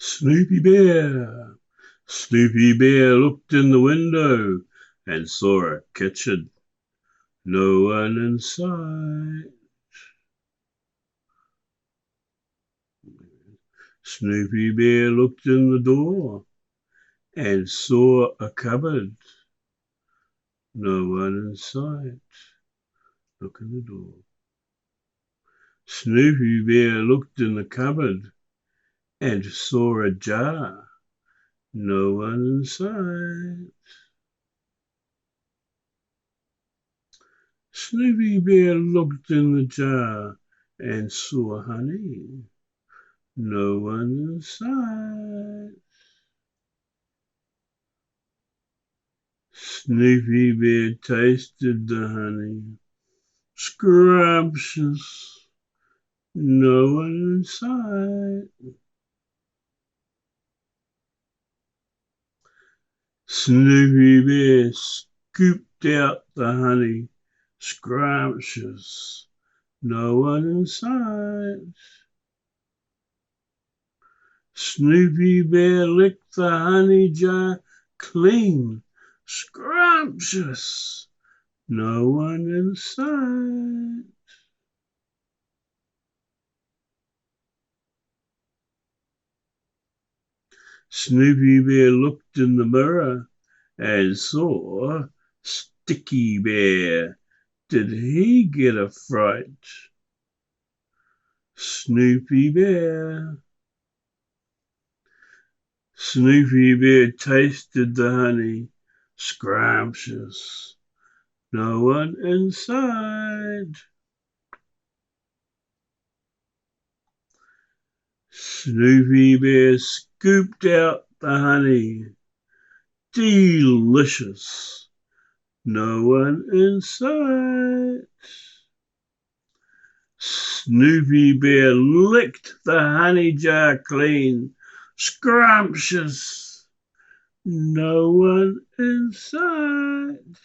Snoopy Bear. Snoopy Bear looked in the window and saw a kitchen. No one in sight. Snoopy Bear looked in the door and saw a cupboard. No one in sight. Look in the door. Snoopy Bear looked in the cupboard and saw a jar. No one in sight. Snoopy Bear looked in the jar and saw honey. No one in sight. Snoopy Bear tasted the honey. Scrumptious. No one in sight. Snoopy Bear scooped out the honey. Scrumptious. No one in sight. Snoopy Bear licked the honey jar clean. Scrumptious. No one in sight. Snoopy Bear looked in the mirror and saw Sticky Bear. Did he get a fright? Snoopy Bear. Snoopy Bear tasted the honey. Scrumptious. No one inside. Snoopy Bear scooped out the honey. Delicious. No one inside. Snoopy Bear licked the honey jar clean. Scrumptious. No one inside.